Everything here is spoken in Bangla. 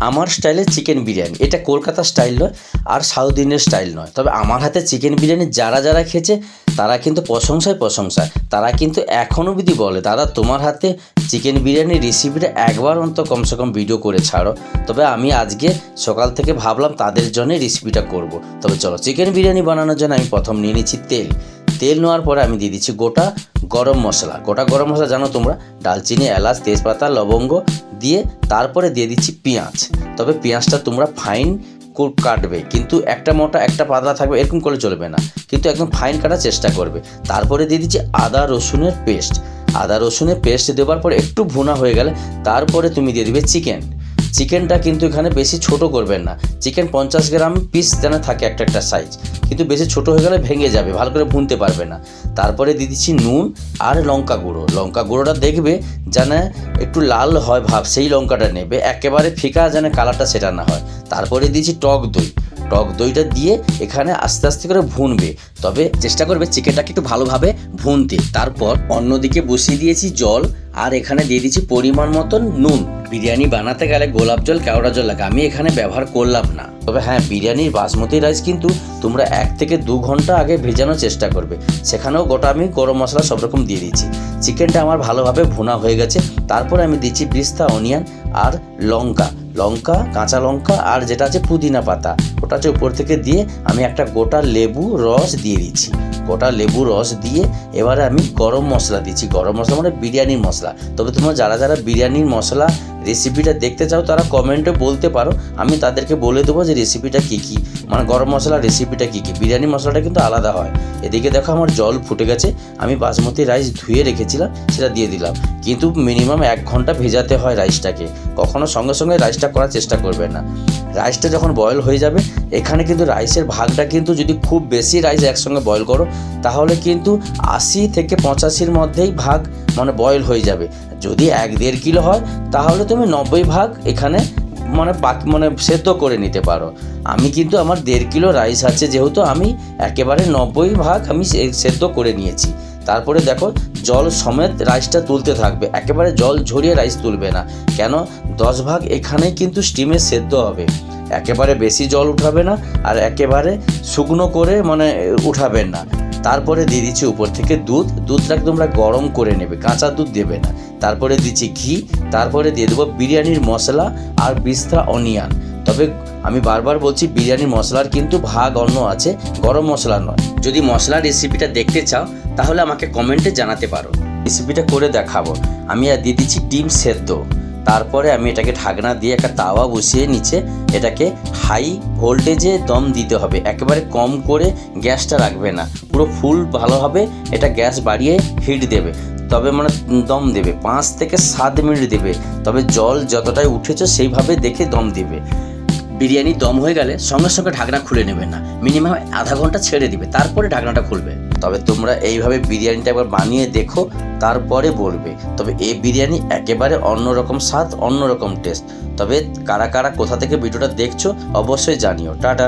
আমার স্টাইলে চিকেন বিরিয়ানি, এটা কলকাতা স্টাইল নয় আর সাউথ ইন্ডিয়ান স্টাইল নয়। তবে আমার হাতে চিকেন বিরিয়ানি যারা যারা খেয়েছে তারা কিন্তু প্রশংসায় তারা কিন্তু এখনও অবধি বলে, দাদা তোমার হাতে চিকেন বিরিয়ানির রেসিপিটা একবার অন্তত কমসে কম ভিডিও করে ছাড়ো। তবে আমি আজকে সকাল থেকে ভাবলাম তাদের জন্য রেসিপিটা করব। তবে চলো, চিকেন বিরিয়ানি বানানোর জন্য আমি প্রথম নিয়ে নিচ্ছি তেল নেওয়ার পরে আমি দিয়ে দিচ্ছি গোটা গরম মশলা জানো তোমরা, দালচিনি, এলাচ, তেজপাতা, লবঙ্গ দিয়ে তারপরে দিয়ে দিচ্ছি পেঁয়াজ। তবে পেঁয়াজটা তোমরা ফাইন কাটবে, কিন্তু একটা মোটা একটা পাতলা থাকবে এরকম করলে চলবে না, কিন্তু একদম ফাইন কাটার চেষ্টা করবে। তারপরে দিয়ে দিচ্ছি আদা রসুনের পেস্ট দেওয়ার পরে একটু ভুনা হয়ে গেলে তারপরে তুমি দিয়ে দিবে চিকেনটা কিন্তু এখানে বেশি ছোট করবেন না। চিকেন 50 গ্রাম পিস যেন থাকে একটা সাইজ, কিন্তু বেশি ছোট হয়ে গেলে ভেঙে যাবে, ভালো করে ভুনতে পারবে না। তারপরে দিয়ে দিচ্ছি নুন আর লঙ্কা গুঁড়োটা দেখবে যেন একটু লাল হয় ভাব, সেই লঙ্কাটা নেবে, একেবারে ফিকা যেন কালারটা সেটা না হয়। তারপরে দিয়েছি টক দইটা দিয়ে এখানে আস্তে আস্তে করে ভুনবে, তবে চেষ্টা করবে চিকেনটাকে একটু ভালোভাবে ভুনতে। তারপর অন্যদিকে বসিয়ে দিয়েছি জল আর এখানে দিয়ে দিচ্ছি পরিমাণ মতন নুন। বিরিয়ানি বানাতে গেলে গোলাপ জল, কেওড়া জল লাগে, আমি এখানে ব্যবহার করলাম না। তবে হ্যাঁ, বিরিয়ানির বাসমতি রাইস কিন্তু তোমরা 1 থেকে 2 ঘন্টা আগে ভেজানোর চেষ্টা করবে, সেখানেও গোটা আমি গরম মশলা সব রকম দিয়ে দিচ্ছি। চিকেনটা আমার ভালোভাবে ভুনা হয়ে গেছে। তারপরে আমি দিচ্ছি পিস্তা, অনিয়ন আর কাঁচা লঙ্কা আর যেটা আছে পুদিনা পাতা, ওটা হচ্ছে উপর থেকে দিয়ে আমি একটা গোটা লেবু রস দিয়ে দিচ্ছি। এবারে আমি গরম মশলা দিচ্ছি, গরম মশলা মানে বিরিয়ানির মশলা। তবে তোমরা যারা যারা বিরিয়ানির মশলা রেসিপিটা দেখতে চাও তারা কমেন্টে বলতে পারো, আমি তাদেরকে বলে দেবো যে রেসিপিটা কী মানে গরম মশলার রেসিপিটা কী। বিরিয়ানি মশলাটা কিন্তু আলাদা হয়। এদিকে দেখো আমার জল ফুটে গেছে, আমি বাসমতি রাইস ধুয়ে রেখেছিলাম সেটা দিয়ে দিলাম, কিন্তু মিনিমাম 1 ঘন্টা ভেজাতে হয় রাইসটাকে, কখনো সঙ্গে সঙ্গে রাইসটা করার চেষ্টা করবে না। রাইসটা যখন বয়েল হয়ে যাবে, এখানে কিন্তু রাইসের ভাগটা কিন্তু যদি খুব বেশি রাইস একসঙ্গে বয়েল করো তাহলে কিন্তু 80 থেকে 85-র মধ্যেই ভাগ মানে বয়েল হয়ে যাবে। যদি 1-1.5 কিলো হয় তাহলে তুমি 90 ভাগ এখানে মানে সেদ্ধ করে নিতে পারো। আমি কিন্তু আমার 1.5 কিলো রাইস আছে, যেহেতু আমি একেবারে 90 ভাগ আমি সেদ্ধ করে নিয়েছি। তারপরে দেখো জল সমেত রাইসটা তুলতে থাকবে, একেবারে জল ঝরিয়ে রাইস তুলবে না, কেন 10 ভাগ এখানে কিন্তু স্টিমে সেদ্ধ হবে। একেবারে বেশি জল উঠাবে না আর একেবারে শুকনো করে উঠাবেন না। তারপরে দিয়ে দিচ্ছি উপর থেকে দুধটাকে তোমরা গরম করে নেবে, কাঁচা দুধ দেবে না। তারপরে দিচ্ছি ঘি, তারপরে দিয়ে দেবো বিরিয়ানির মশলা আর পিস্তা, অনিয়ন। তবে আমি বারবার বলছি বিরিয়ানির মশলার কিন্তু ভাগ অন্য আছে, গরম মশলা নয়। যদি মশলার রেসিপিটা দেখতে চাও তাহলে আমাকে কমেন্টে জানাতে পারো, রেসিপিটা করে দেখাবো। আমি আর দিয়ে দিচ্ছি ডিম সেদ্ধ। তারপরে আমি এটাকে ঢাকনা দিয়ে একটা তাওয়া বসিয়ে নিচে এটাকে হাই ভোল্টেজে দম দিতে হবে, একেবারে কম করে গ্যাসটা রাখবে না, পুরো ফুল ভালোভাবে এটা গ্যাস বাড়িয়ে হিট দেবে। তবে দম দেবে 5 থেকে 7 মিনিট দেবে, তবে জল যতটাই উঠেছে সেইভাবে দেখে দম দিবে। বিরিয়ানি দম হয়ে গেলে সঙ্গে সঙ্গে ঢাকনা খুলে নেবে না, মিনিমাম আধা ঘন্টা ছেড়ে দিবে, তারপরে ঢাকনাটা খুলবে। তবে তোমরা এইভাবে বিরিয়ানিটা একবার বানিয়ে দেখো, তারপরে বলবে। তবে এই বিরিয়ানি একেবারে অন্যরকম স্বাদ, অন্যরকম টেস্ট। তবে কারা কারা কোথা থেকে ভিডিওটা দেখছো অবশ্যই জানিও। টাটা।